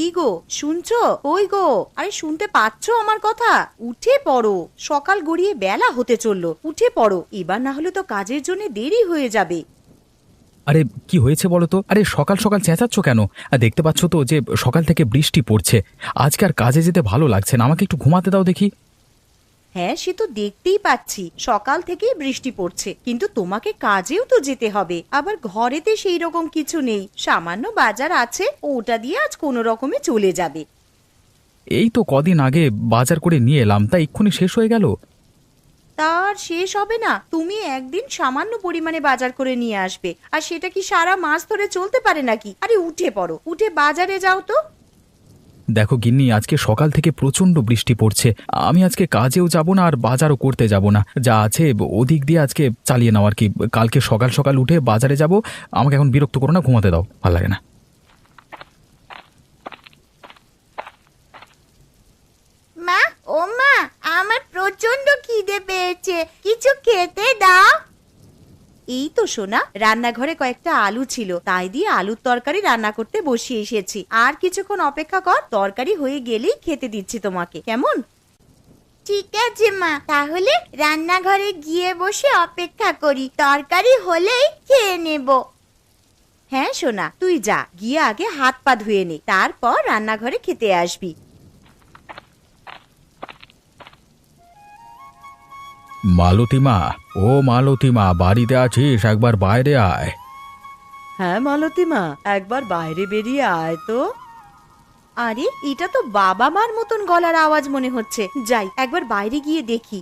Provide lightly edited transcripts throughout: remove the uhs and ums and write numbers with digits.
কি গো, শুনছো? ওই গো, আরে শুনতে পাচ্ছো আমার কথা? উঠে পড়ো, সকাল গড়িয়ে বেলা হতে চললো। উঠে পড়ো, এবার না হলে তো কাজের জন্য দেরি হয়ে যাবে। আরে কি হয়েছে বলো তো? আরে সকাল সকাল চেঁচাচ্ছ কেন? দেখতে পাচ্ছ তো যে সকাল থেকে বৃষ্টি পড়ছে। আজকে আর কাজে যেতে ভালো লাগছে না, আমাকে একটু ঘুমাতে দাও দেখি। হ্যাঁ, সে তো দেখতেই পাচ্ছি সকাল থেকেই বৃষ্টি পড়ছে, কিন্তু তোমাকে কাজেও তো যেতে হবে। আবার ঘরেতে সেই রকম কিছু নেই, সামান্য বাজার আছে, ওটা দিয়ে আজ কোনো রকমে চলে যাবে। এই তো কদিন আগে বাজার করে নিয়ে এলাম, তা এক্ষুনি শেষ হয়ে গেল। তার শেষ হবে না? তুমি একদিন সামান্য পরিমাণে বাজার করে নিয়ে আসবে, আর সেটা কি সারা মাস ধরে চলতে পারে নাকি? আরে উঠে পড়ো, উঠে বাজারে যাও তো। দেখো গিন্নি, আজকে সকাল থেকে প্রচন্ড বৃষ্টি পড়ছে। আমি আজকে কাজেও যাব না আর বাজারও করতে যাব না, যা আছে ওদিক দিয়ে আজকে চালিয়ে নাও আর কি। কালকে সকাল সকাল উঠে বাজারে যাব। আমাকে এখন বিরক্ত করো না, ঘুমাতে দাও, ভালো লাগে না। মা, ও মা, আমার প্রচন্ড খিদে পেয়েছে, কিছু খেতে দাও। এই তো সোনা, রান্নাঘরে কয়েকটা আলু ছিল, তাই দিয়ে আলুর তরকারি রান্না করতে বসিয়ে এসেছি। আর কিছুক্ষণ অপেক্ষা কর, তরকারি হয়ে গেলেই খেতে দিচ্ছি তোমাকে, কেমন? ঠিক আছে মা, তাহলে রান্নাঘরে গিয়ে বসে অপেক্ষা করি, তরকারি হলেই খেয়ে নেব। হ্যাঁ সোনা, তুই যা, গিয়ে আগে হাত পা ধুয়ে নে, তারপর রান্নাঘরে খেতে আসবি। মালতীমা, ও মালতীমা, বাড়িতে আছিস? একবার বাইরে আয়। হ্যাঁ মালতীমা, একবার বাইরে বেরিয়ে আয় তো। আরে এটা তো বাবা মার মতন গলার আওয়াজ মনে হচ্ছে, যাই একবার বাইরে গিয়ে দেখি।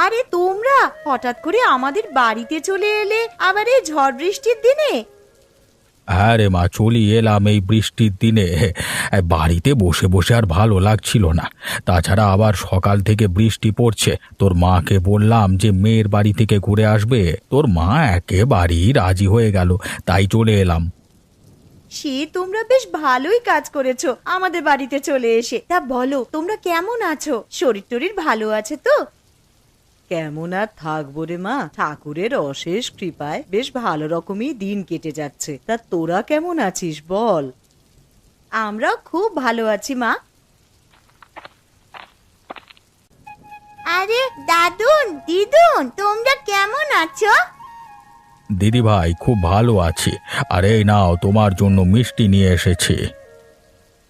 আরে তোমরা হঠাৎ করে আমাদের বাড়িতে চলে এলে, আবার এই ঝড় বৃষ্টির দিনে? হ্যাঁ রে মা, চলি এলাম এই বৃষ্টির দিনে। বাড়িতে বসে বসে আর ভালো লাগছিল না, তাছাড়া আবার সকাল থেকে বৃষ্টি পড়ছে। তোর মাকে বললাম যে মেয়ের বাড়ি থেকে ঘুরে আসবে, তোর মা একেবারেই রাজি হয়ে গেল, তাই চলে এলাম। সে তোমরা বেশ ভালোই কাজ করেছো আমাদের বাড়িতে চলে এসে। তা বলো, তোমরা কেমন আছো? শরীর টরীর ভালো আছে তো? কেমন আর থাকবো রে মা, ঠাকুরের অশেষ কৃপায় বেশ ভালো রকমই দিন কেটে যাচ্ছে। তা তোরা কেমন আছিস বল? আমরাও খুব ভালো আছি মা। আরে দাদুন, দিদুন, তোমরা কেমন আছো? দিদি ভাই, খুব ভালো আছি। আর এই নাও, তোমার জন্য মিষ্টি নিয়ে এসেছি।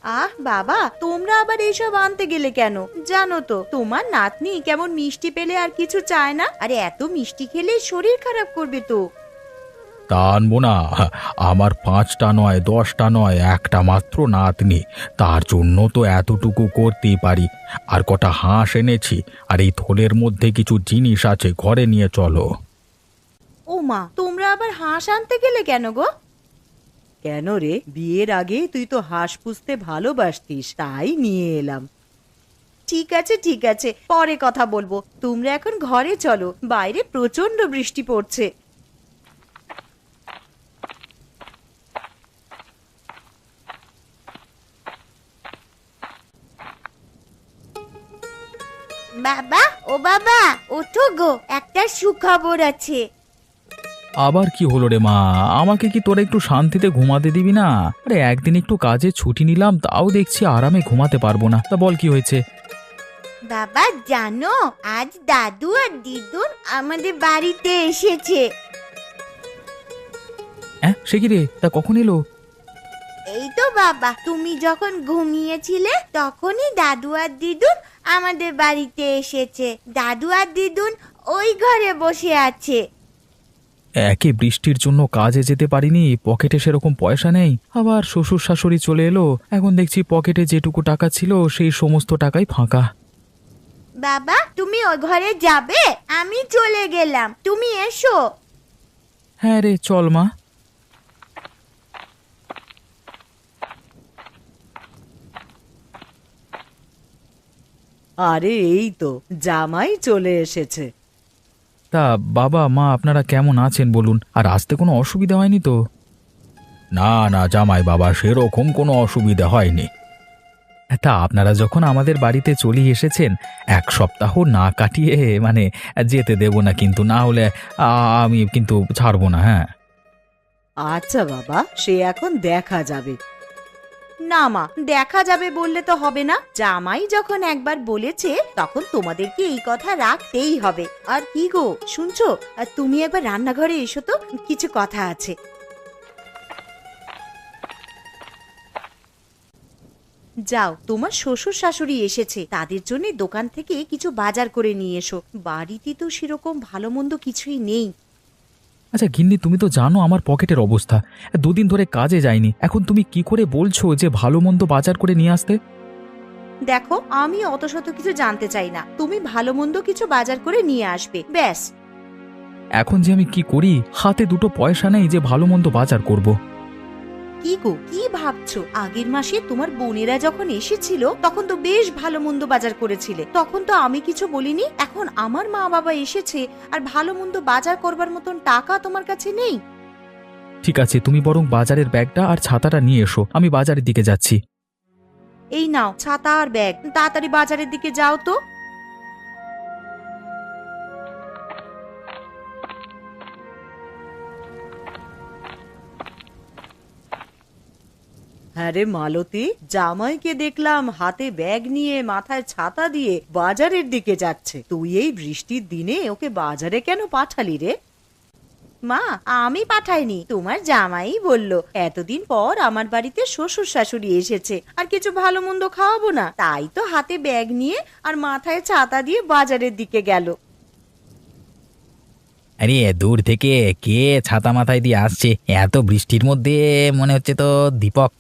আহ বাবা, তোমরা আবার এইসব আনতে গেলে কেন? জানো তো তোমার নাতনি কেমন মিষ্টি পেলে আর কিছু চায় না, আরে এত মিষ্টি খেলে শরীর খারাপ করবে তো। তা আনবো না? আমার 5টা নয়, 10টা নয়, একটা মাত্র নাতনি, তার জন্য তো এতটুকু করতেই পারি। আর কটা হাঁস এনেছি, আর এই থলের মধ্যে কিছু জিনিস আছে, ঘরে নিয়ে চলো। ও মা, তোমরা আবার হাঁস আনতে গেলে কেন গো? কেন রে, বিয়ের আগে তুই তো হাঁস পুষতে ভালোবাসতিস, তাই নিয়ে এলাম। ঠিক আছে ঠিক আছে, পরে কথা বলবো, তোমরা এখন ঘরে চলো, বাইরে প্রচন্ড বৃষ্টি পড়ছে। বাবা, ও বাবা, ওঠো গো, একটা সুখবর আছে। আবার কি হলো রে মা? আমাকে কি তোরা একটু শান্তিতে ঘুমাতে দিবি না? আরে একদিন একটু কাজে ছুটি নিলাম, তাও দেখছি আরামে ঘুমাতে পারবো না। তা বল কি হয়েছে? বাবা জানো, আজ দাদু আর দিদুন আমাদের বাড়িতে এসেছে। হ্যাঁ, সে কি রে? তা কখন এলো? এই তো বাবা, তুমি যখন ঘুমিয়েছিলে তখনই দাদু আর দিদুন আমাদের বাড়িতে এসেছে। দাদু আর দিদুন ওই ঘরে বসে আছে। একে বৃষ্টির জন্য কাজে যেতে পারিনি, পকেটে সেরকম পয়সা নেই, আবার শ্বশুর শাশুড়ি চলে এলো, এখন দেখছি পকেটে যেটুকু টাকা ছিল সেই সমস্ত টাকাই ফাঁকা। বাবা তুমি ওই ঘরে যাবে? আমি চলে গেলাম, তুমি এসো। হ্যাঁ রে, চল মা। আরে এই তো জামাই চলে এসেছে। তা বাবা মা আপনারা কেমন আছেন বলুন? আর আসতে কোনো অসুবিধা হয়নি তো? না না জামাই বাবা, সেরকম কোনো অসুবিধা হয়নি। তা আপনারা যখন আমাদের বাড়িতে চলে এসেছেন, 1 সপ্তাহ না কাটিয়ে যেতে দেব না, কিন্তু না হলে আমি কিন্তু ছাড়বো না। হ্যাঁ, আচ্ছা বাবা, সে এখন দেখা যাবে। না মা, দেখা যাবে বললে তো হবে না। জামাই যখন একবার বলেছে তখন তোমাদেরকে এই কথা রাখতেই হবে। আর কি গো শুনছো, আর তুমি একবার রান্নাঘরে এসো তো, কিছু কথা আছে। যাও, তোমার শ্বশুর শাশুড়ি এসেছে, তাদের জন্য দোকান থেকে কিছু বাজার করে নিয়ে এসো। বাড়িতে তো সেরকম ভালো মন্দ কিছুই নেই। আচ্ছা গিন্নি, তুমি তো জানো আমার পকেটের অবস্থা, দুদিন ধরে কাজে যাইনি। এখন তুমি কি করে বলছো যে ভালো মন্দ বাজার করে নিয়ে আসতে? দেখো, আমি অত শত কিছু জানতে চাই না, তুমি ভালো মন্দ কিছু বাজার করে নিয়ে আসবে, ব্যাস। এখন যে আমি কি করি, হাতে দুটো পয়সা নেই যে ভালো মন্দ বাজার করব। কি গো, কি ভাবছো? আগের মাসে তোমার বোনেরা যখন এসেছিল তখন তো বেশ ভালো মন্দ বাজার করেছিলে, তখন তো আমি কিছু বলিনি। এখন আমার মা বাবা এসেছে আর ভালো মন্দ বাজার করবার মতন টাকা তোমার কাছে নেই। ঠিক আছে, তুমি বরং বাজারের ব্যাগটা আর ছাতাটা নিয়ে এসো, আমি বাজারের দিকে যাচ্ছি। এই নাও ছাতা আর ব্যাগ, তাড়াতাড়ি বাজারের দিকে যাও তো। আরে মালতী, জামাইকে দেখলাম হাতে ব্যাগ নিয়ে মাথায় ছাতা দিয়ে বাজারের দিকে যাচ্ছে। তুই এই বৃষ্টির দিনে ওকে বাজারে কেন পাঠালি রে? মা, আমি পাঠাইনি, তোমার জামাই বলল এতদিন পর আমার বাড়িতে শ্বশুর শাশুড়ি এসেছে, আর কিছু ভালো মন্দ খাওয়াবো না, তাই তো হাতে ব্যাগ নিয়ে আর মাথায় ছাতা দিয়ে বাজারের দিকে গেল। আরে দূর থেকে কে ছাতা মাথায় দিয়ে আসছে এত বৃষ্টির মধ্যে? মনে হচ্ছে তো দীপক।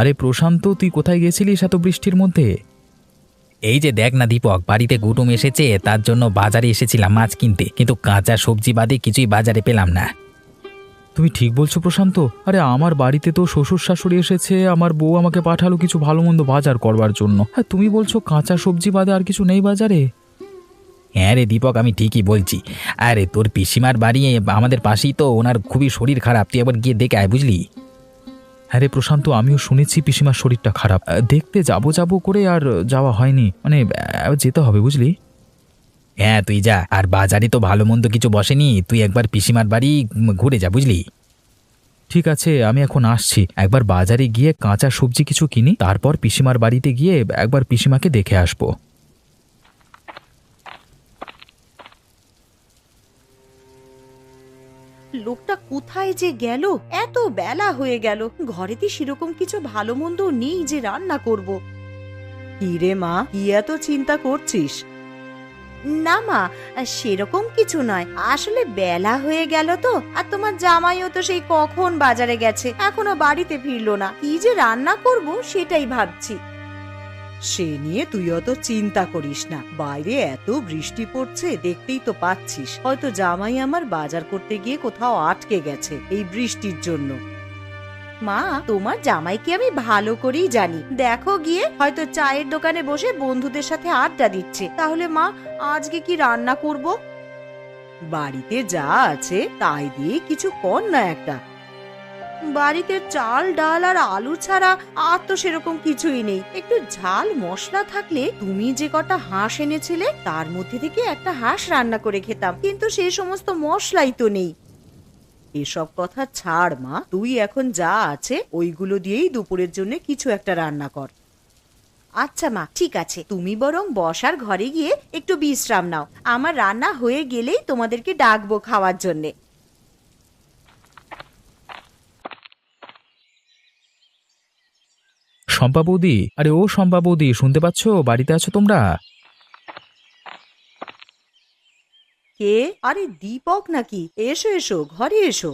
আরে প্রশান্ত, তুই কোথায় গেছিলিস এত বৃষ্টির মধ্যে? এই যে দেখ না দীপক, বাড়িতে কুটুম এসেছে, তার জন্য বাজারে এসেছিলাম মাছ কিনতে, কিন্তু কাঁচা সবজি বাদে কিছুই বাজারে পেলাম না। তুমি ঠিক বলছো প্রশান্ত। আরে আমার বাড়িতে তো শ্বশুর শাশুড়ি এসেছে, আমার বউ আমাকে পাঠালো কিছু ভালো মন্দ বাজার করবার জন্য। হ্যাঁ, তুমি বলছো কাঁচা সবজি বাদে আর কিছু নেই বাজারে? হ্যাঁ রে দীপক, আমি ঠিকই বলছি। আরে তোর পিসিমার বাড়ি আমাদের পাশেই তো, ওনার খুবই শরীর খারাপ, তুই একবার গিয়ে দেখে আয়, বুঝলি? হ্যাঁ রে প্রশান্ত, আমিও শুনেছি পিসিমার শরীরটা খারাপ। দেখতে যাবো যাবো করে আর যাওয়া হয়নি, মানে যেতে হবে বুঝলি। হ্যাঁ তুই যা, আর বাজারে তো ভালো মন্দ কিছু বসেনি, তুই একবার পিসিমার বাড়ি ঘুরে যা, বুঝলি? ঠিক আছে, আমি এখন আসছি। একবার বাজারে গিয়ে কাঁচা সবজি কিছু কিনি, তারপর পিসিমার বাড়িতে গিয়ে একবার পিসিমাকে দেখে আসবো। লোকটা কোথায় যে গেল? এত বেলা হয়ে গেল, ঘরেতে সেরকম কিছু ভালো মন্দ নেই যে রান্না করব। কি রে মা, কি এত চিন্তা করছিস? না মা, সেরকম কিছু নয়, আসলে বেলা হয়ে গেল তো, আর তোমার জামাইও তো সেই কখন বাজারে গেছে, এখনো বাড়িতে ফিরলো না। কি যে রান্না করব সেটাই ভাবছি। সে নিয়ে তুই অত চিন্তা করিস না, বাইরে এত বৃষ্টি পড়ছে দেখতেই তো পাচ্ছিস, হয়তো জামাই আমার বাজার করতে গিয়ে কোথাও আটকে গেছে এই বৃষ্টির জন্য। মা, তোমার জামাইকে আমি ভালো করেই জানি, দেখো গিয়ে হয়তো চায়ের দোকানে বসে বন্ধুদের সাথে আড্ডা দিচ্ছে। তাহলে মা, আজকে কি রান্না করব? বাড়িতে যা আছে তাই দিয়ে কিছু কর না একটা। বাড়িতে চাল ডাল আর আলু ছাড়া আর তো সেরকম কিছুই নেই। একটু ঝাল মশলা থাকলে, তুমি যে কটা হাঁস এনেছিলে তার মধ্যে থেকে একটা হাঁস রান্না করে খেতাম, কিন্তু সেই সমস্ত মশলাই তো নেই। এসব কথা ছাড় মা, তুই এখন যা আছে ওইগুলো দিয়েই দুপুরের জন্য কিছু একটা রান্না কর। আচ্ছা মা, ঠিক আছে, তুমি বরং বসার ঘরে গিয়ে একটু বিশ্রাম নাও, আমার রান্না হয়ে গেলেই তোমাদেরকে ডাকবো খাওয়ার জন্যে। শম্পা বৌদি, আরে ও শম্পা বৌদি, শুনতে পাচ্ছ? বাড়িতে আছো তোমরা? কে? আরে দীপক নাকি? এসো এসো, ঘরে এসো।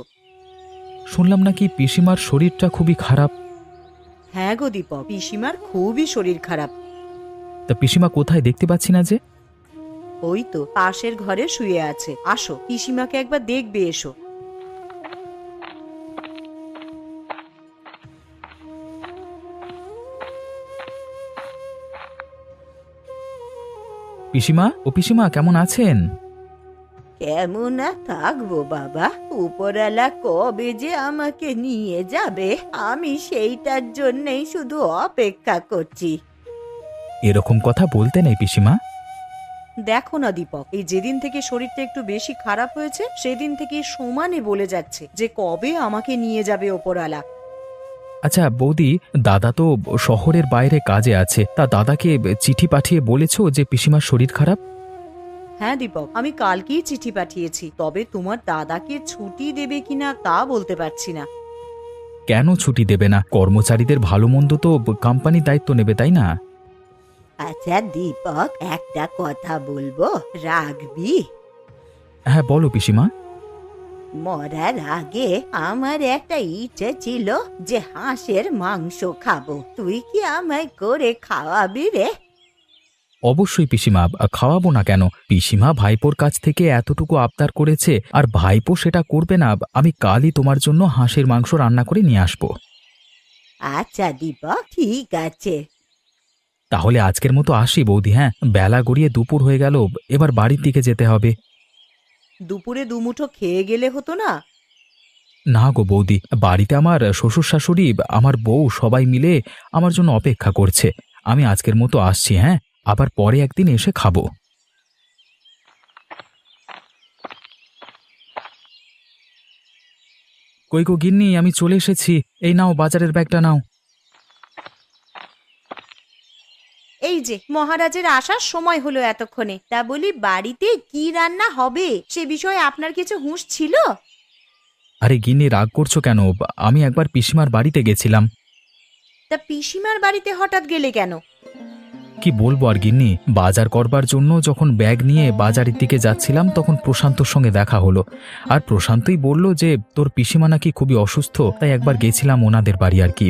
শুনলাম নাকি পিসিমার শরীরটা খুবই খারাপ। হ্যাঁ গো দীপক, পিসিমার খুবই শরীর খারাপ। তা পিসিমা কোথায়, দেখতে পাচ্ছি না যে? ওই তো পাশের ঘরে শুয়ে আছে, আসো পিসিমাকে একবার দেখবে এসো। পিসিমা, ও পিসিমা, কেমন আছেন? কেমন আর থাকবো বাবা, উপরওয়ালা কবে যে আমাকে নিয়ে যাবে আমি সেইটার জন্যই শুধু অপেক্ষা করছি। এরকম কথা বলতে নেই পিসিমা। দেখো না দীপক, এই যেদিন থেকে শরীরটা একটু বেশি খারাপ হয়েছে সেদিন থেকে সমানে বলে যাচ্ছে যে কবে আমাকে নিয়ে যাবে ওপরওয়ালা। আচ্ছা বৌদি, দাদা তো শহরের বাইরে কাজে আছে, তা দাদাকে চিঠি পাঠিয়ে বলেছো যে পিসিমার শরীর খারাপ? হ্যাঁ দীপক, আমি কালকেই চিঠি পাঠিয়েছি, তবে তোমার দাদাকে ছুটি দেবে কিনা তা বলতে পারছি না। কেন ছুটি দেবে না? কর্মচারীদের ভালো মন্দ তো কোম্পানি দায়িত্ব নেবে, তাই না? আচ্ছা দীপক, একটা কথা বলবো, রাখবি? হ্যাঁ বলো পিসিমা। মরার আগে আমার একটা ইচ্ছে ছিল যে হাঁসের মাংস খাবো, তুই কি আমায় করে খাওয়াবি রে? অবশ্যই পিসিমা, খাওয়াবো না কেন? পিসিমা ভাইপোর কাছ থেকে এতটুকু আবদার করেছে, আর ভাইপো সেটা করবে না? আমি কালই তোমার জন্য হাঁসের মাংস রান্না করে নিয়ে আসবো। আচ্ছা দীপক, ঠিক আছে। তাহলে আজকের মতো আসি বৌদি। হ্যাঁ, বেলা গড়িয়ে দুপুর হয়ে গেল, এবার বাড়ির দিকে যেতে হবে। দুপুরে দুমুঠো খেয়ে গেলে হতো না? না গো বৌদি, বাড়িতে আমার শ্বশুর শাশুড়ি, আমার বউ সবাই মিলে আমার জন্য অপেক্ষা করছে। আমি আজকের মতো আসছি। হ্যাঁ, আবার পরে একদিন এসে খাবো। কই গো গিন্নি, আমি চলে এসেছি। এই নাও বাজারের ব্যাগটা নাও। এই যে মহারাজের আসার সময় হলো এতক্ষণে, তা বলি বাড়িতে কি রান্না হবে সে বিষয়ে আপনার কিছু হুঁশ ছিল? আরে গিন্নি, রাগ করছো কেন? আমি একবার পিসিমার বাড়িতে গেছিলাম। তা পিসিমার বাড়িতে হঠাৎ গেলে কেন? কি বলবো আর গিন্নি, বাজার করবার জন্য যখন ব্যাগ নিয়ে বাজারের দিকে যাচ্ছিলাম তখন প্রশান্তর সঙ্গে দেখা হলো। আর প্রশান্তই বলল যে তোর পিসিমা নাকি খুবই অসুস্থ, তাই একবার গেছিলাম ওনাদের বাড়ি আর কি।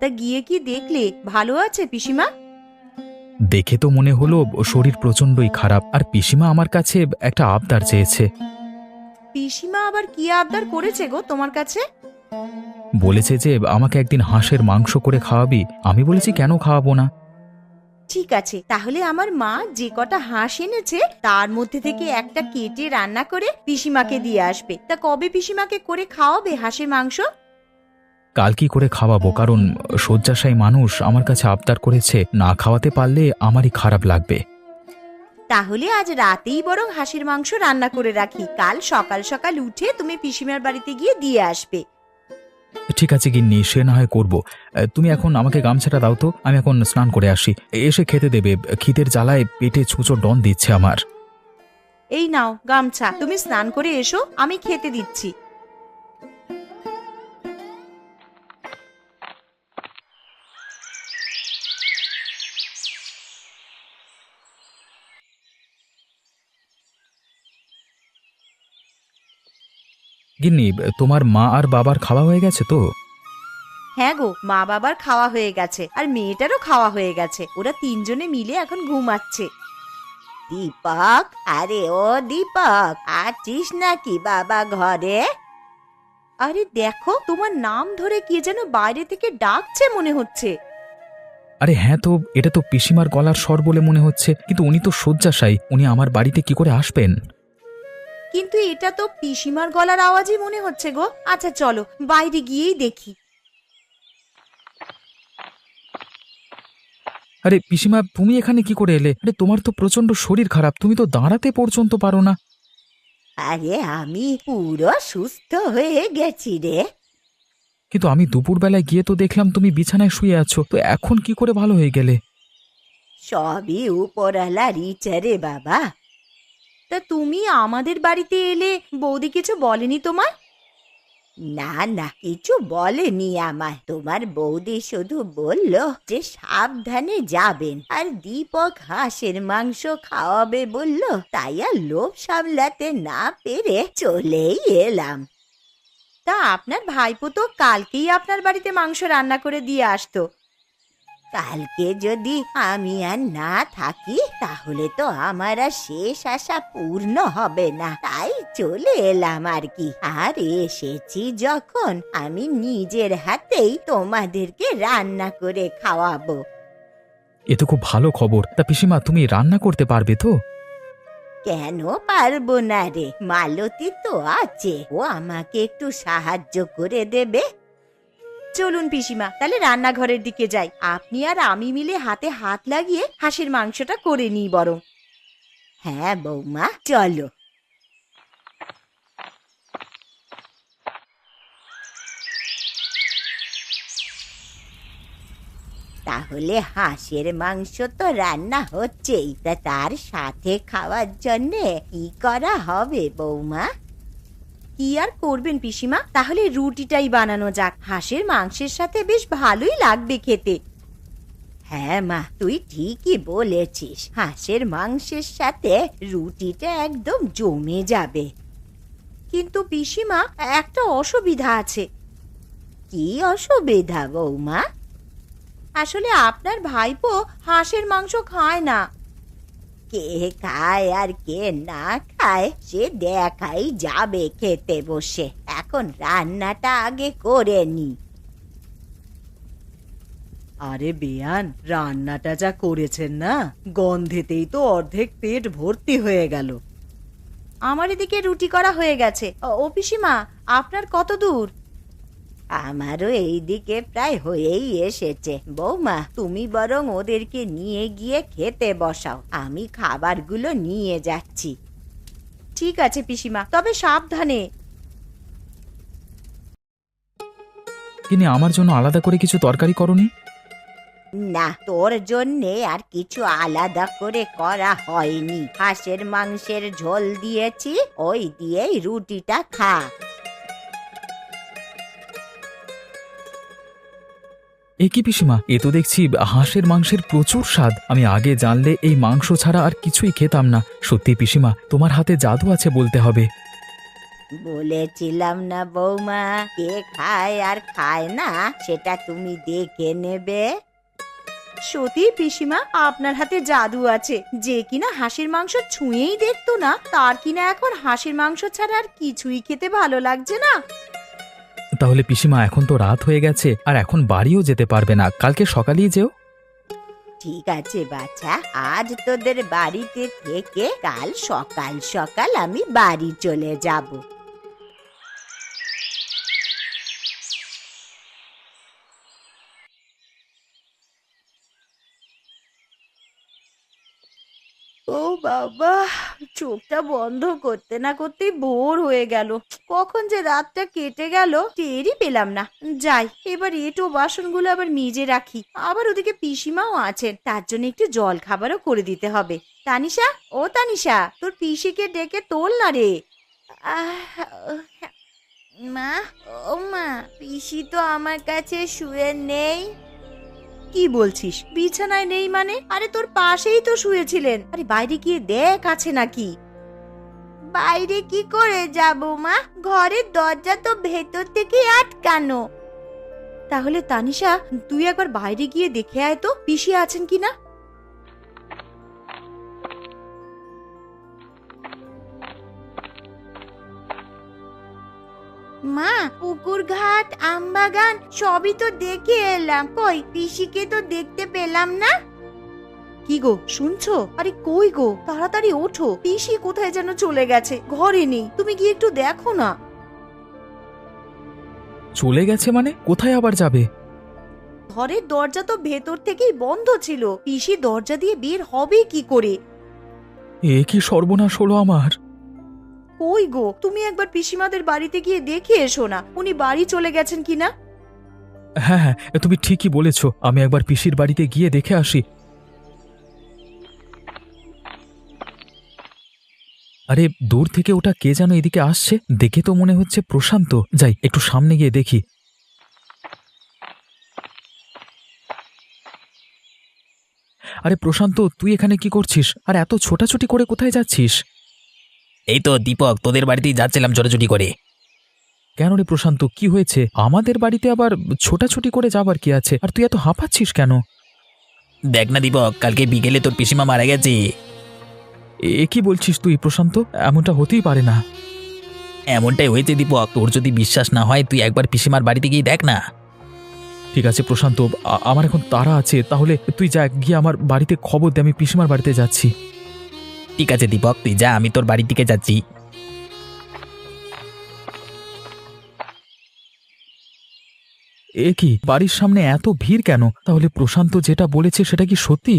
তা গিয়ে কি দেখলে ভালো আছে পিসিমা? দেখে তো মনে হলো শরীর প্রচণ্ডই খারাপ, আর পিসিমা আমার কাছে একটা আবদার চেয়েছে। পিসিমা আবার কি আবদার করেছে গো তোমার কাছে? বলেছে যে আমাকে একদিন হাঁসের মাংস করে খাওয়াবি। আমি বলেছি কেন খাওয়াবো না। ঠিক আছে, তাহলে আমার মা যে কটা হাঁস এনেছে তার মধ্যে থেকে একটা কেটে রান্না করে পিসিমাকে দিয়ে আসবে। তা কবে পিসিমাকে করে খাওয়াবে হাঁসের মাংস? কাল কি করে খাওয়াবো, কারণ শয্যাশায়ী মানুষ আমার কাছে আবদার করেছে, না খাওয়াতে পারলে আমারই খারাপ লাগবে। তাহলে আজ রাতেই বরং হাঁসের মাংস রান্না করে রাখি, কাল সকাল সকাল উঠে তুমি পিসিমার বাড়িতে গিয়ে দিয়ে আসবে। ঠিক আছে গিন্নি, সে না হয় করবো। তুমি এখন আমাকে গামছাটা দাও তো, আমি এখন স্নান করে আসি। এসে খেতে দেবে, খিদের জ্বালায় পেটে ছুঁচো ডন দিচ্ছে আমার। এই নাও গামছা, তুমি স্নান করে এসো, আমি খেতে দিচ্ছি। গিন্নি, তোমার মা আর বাবার খাওয়া হয়ে গেছে তো? হ্যাঁ গো, মা বাবার খাওয়া হয়ে গেছে, আর মেয়েটারও খাওয়া হয়ে গেছে। ওরা তিনজনে মিলে এখন ঘুমাচ্ছে। দীপক, আরে ও দীপক, আছিস নাকি বাবা ঘরে? আরে দেখো, তোমার নাম ধরে কে যেন বাইরে থেকে ডাকছে মনে হচ্ছে। আরে হ্যাঁ, তো এটা তো পিসিমার গলার স্বর বলে মনে হচ্ছে, কিন্তু উনি তো শয্যাশায়ী, উনি আমার বাড়িতে কি করে আসবেন? কিন্তু এটা তো পিসিমার গলার আওয়াজই মনে হচ্ছে গো। আচ্ছা চলো বাইরে গিয়েই দেখি। আরে পিসিমা, তুমি এখানে কি করে এলে? আরে তোমার তো প্রচন্ড শরীর খারাপ, তুমি তো দাঁড়াতে পর্যন্ত পারো না। আরে আমি পুরো সুস্থ হয়ে গেছি রে। কিন্তু আমি দুপুরবেলায় গিয়ে তো দেখলাম তুমি বিছানায় শুয়ে আছো, তো এখন কি করে ভালো হয়ে গেলে? সবই উপরওয়ালার ইচ্ছা রে বাবা। তা তুমি আমাদের বাড়িতে এলে বৌদি কিছু বলেনি তোমার? না না, কিছু বলেনি আমায়। তোমার বৌদি শুধু বলল যে সাবধানে যাবেন, আর দীপক হাঁসের মাংস খাওয়াবে বলল, তাই আর লোভ সামলাতে না পেরে চলেই এলাম। তা আপনার ভাইপো তো কালকেই আপনার বাড়িতে মাংস রান্না করে দিয়ে আসতো। কালকে যদি আমি আর না থাকি তাহলে তো আমার আর শেষ আশা পূর্ণ হবে না, তাই চলে এলাম আর কি। আর এসেছি যখন, আমি নিজের হাতেই তোমাদেরকে রান্না করে খাওয়াবো। এ তো খুব ভালো খবর। তা পিসিমা, তুমি রান্না করতে পারবে তো? কেন পারবো না রে, মালতী তো আছে, ও আমাকে একটু সাহায্য করে দেবে। চলুন পিসিমা, তাহলে রান্নাঘরের দিকে যাই। আপনি আর আমি মিলে হাতে হাত লাগিয়ে হাঁসের মাংসটা করে নিই বরং। হ্যাঁ বৌমা, চলো। তাহলে হাঁসের মাংস তো রান্না হচ্ছেই, তা তার সাথে খাওয়ার জন্যে কি করা হবে বৌমা? কি আর করবেন পিসিমা, তাহলে রুটিটাই বানানো যাক। হাঁসের মাংসের সাথে বেশ ভালোই লাগবে খেতে। হ্যাঁ মা, তুই ঠিকই বলেছিস, হাঁসের মাংসের সাথে রুটিটা একদম জমে যাবে। কিন্তু পিসিমা, একটা অসুবিধা আছে। কি অসুবিধা বৌমা? আসলে আপনার ভাইপো হাঁসের মাংস খায় না। কে খায় আর কে না খায় সে দেখাই যাবে খেতে বসে। এখন রান্নাটা আগে করে নি। আরে বেয়ান, রান্নাটা যা করেছেন না, গন্ধেতেই তো অর্ধেক পেট ভর্তি হয়ে গেল। আমার এদিকে রুটি করা হয়ে গেছে। ও পিসিমা, আপনার কত দূর? আমারও এইদিকে প্রায় হয়েই এসেছে। বৌমা, তুমি বরং ওদেরকে নিয়ে গিয়ে খেতে বসাও, আমি খাবারগুলো নিয়ে যাচ্ছি। ঠিক আছে পিসিমা, তবে সাবধানে। কিন্তু আমার জন্য আলাদা করে কিছু তরকারি করনি? না, তোর জন্যে আর কিছু আলাদা করে করা হয়নি। হাঁসের মাংসের ঝোল দিয়েছি, ওই দিয়েই রুটিটা খা। এ কি পিসিমা, এ তো দেখছি হাঁসের মাংসের প্রচুর স্বাদ। আমি আগে জানলে এই মাংস ছাড়া আর কিছুই খেতাম না। সত্যি পিসিমা, তোমার হাতে জাদু আছে বলতে হবে। বলেছিলাম না বৌমা, কে খায় আর খায় না সেটা তুমি দেখে নেবে। সত্যি পিসিমা, আপনার হাতে জাদু আছে। যে কিনা হাঁসের মাংস ছুঁয়েই দেখতো না, তার কিনা এখন হাঁসের মাংস ছাড়া আর কিছুই খেতে ভালো লাগছে না। তাহলে পিসিমা, এখন তো রাত হয়ে গেছে, আর এখন বাড়িও যেতে পারবে না, কালকে সকালেই যেও। ঠিক আছে বাছা, আজ তোদের বাড়িতে থেকে কাল সকাল সকাল আমি বাড়ি চলে যাব। ও বাবা, চোখটা বন্ধ করতে না করতেই ভোর হয়ে গেল। কখন যে রাতটা কেটে গেল টেরই পেলাম না। যাই, এবার এঁটো বাসনগুলো আবার মেজে রাখি। আবার ওদিকে পিসিমাও আছেন, তার জন্য একটু জল খাবারও করে দিতে হবে। তানিশা, ও তানিশা, তোর পিসিকে ডেকে তোল না রে। মা, ও মা, পিসি তো আমার কাছে শুয়ে নেই। কি বলছিস? বিছানায় নেই মানে? আরে তোর পাশেই তো শুয়েছিলেন। আরে বাইরে গিয়ে দেখ আছে নাকি। বাইরে কি করে যাব মা, ঘরের দরজা তো ভেতর থেকে আটকানো। তাহলে তানিশা, তুই একবার বাইরে গিয়ে দেখে আয় তো পিসি আছেন কিনা। মা, পুকুর ঘাট আমবাগান সবই তো দেখে এলাম, কই পিসিকে তো দেখতে পেলাম না। কি গো, শুনছো? আরে কই গো, তাড়াতাড়ি ওঠো, পিসি কোথায় যেন চলে গেছে, ঘরে নেই। তুমি গিয়ে একটু দেখো না। চলে গেছে মানে? কোথায় আবার যাবে? ঘরের দরজা তো ভেতর থেকেই বন্ধ ছিল, পিসি দরজা দিয়ে বের হবে কি করে? এ কি সর্বনাশ হলো আমার! কই গো, তুমি একবার পিসিমাদের বাড়িতে গিয়ে দেখে এসো না, উনি বাড়ি চলে গেছেন কিনা। হ্যাঁ হ্যাঁ, তুমি ঠিকই বলেছ, আমি একবার পিসির বাড়িতে গিয়ে দেখে আসি। আরে দূর থেকে ওটা কে যেন এদিকে আসছে, দেখে তো মনে হচ্ছে প্রশান্ত। যাই, একটু সামনে গিয়ে দেখি। আরে প্রশান্ত, তুই এখানে কি করছিস? আর এত ছোটাছুটি করে কোথায় যাচ্ছিস? এই তো দীপক, তোদের বাড়িতেই যাচ্ছিলাম ছোটাছুটি করে। কেন রে প্রশান্ত, কি হয়েছে? আমাদের বাড়িতে আবার ছোটাছুটি করে যাবার কি আছে? আর তুই এত হাঁপাচ্ছিস কেন? দেখ না দীপক, কালকে বিকেলে তোর পিসিমা মারা গেছে। এ কি বলছিস তুই প্রশান্ত? এমনটা হতেই পারে না। এমনটাই হয়েছে দীপক, তোর যদি বিশ্বাস না হয় তুই একবার পিসিমার বাড়িতে গিয়ে দেখ না। ঠিক আছে প্রশান্ত, আমার এখন তাড়া আছে, তাহলে তুই যা, গিয়ে আমার বাড়িতে খবর দে, আমি পিসিমার বাড়িতে যাচ্ছি। ঠিক আছে দীপক, তুই যা, আমি তোর বাড়ির দিকে যাচ্ছি। এ কি, বাড়ির সামনে এত ভিড় কেন? তাহলে প্রশান্ত যেটা বলেছে সেটা কি সত্যি?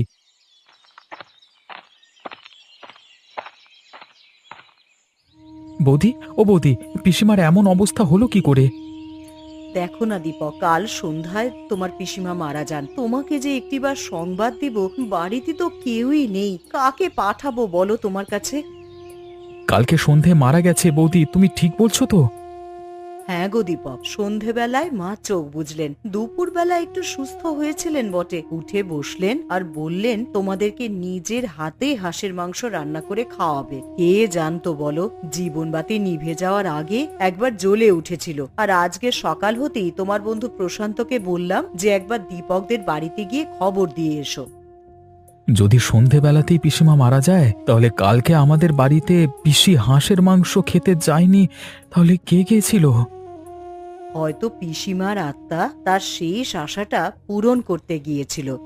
বৌদি, ও বৌদি, পিসিমার এমন অবস্থা হলো কি করে? দেখো না দীপক, কাল সন্ধ্যায় তোমার পিসিমা মারা যান। তোমাকে যে একটিবার সংবাদ দিব, বাড়িতে তো কেউই নেই, কাকে পাঠাবো বলো তোমার কাছে? কালকে সন্ধে মারা গেছে বৌদি, তুমি ঠিক বলছো তো? হ্যাঁ গো দীপক, সন্ধেবেলায় মা চোখ বুঝলেন। দুপুরবেলা একটু সুস্থ হয়েছিলেন বটে, উঠে বসলেন আর বললেন তোমাদেরকে নিজের হাতে হাঁসের মাংস রান্না করে খাওয়াবে। কে জানতো বলো, জীবনবাতি নিভে যাওয়ার আগে একবার জ্বলে উঠেছিল। আর আজকে সকাল হতেই তোমার বন্ধু প্রশান্তকে বললাম যে একবার দীপকদের বাড়িতে গিয়ে খবর দিয়ে এসো। যদি সন্ধেবেলাতেই পিসিমা মারা যায়, তাহলে কালকে আমাদের বাড়িতে পিসি হাঁসের মাংস খেতে যায়নি, তাহলে কে গিয়েছিল? হয়তো পিসিমার আত্মা তার শেষ আশাটা পূরণ করতে গিয়েছিল।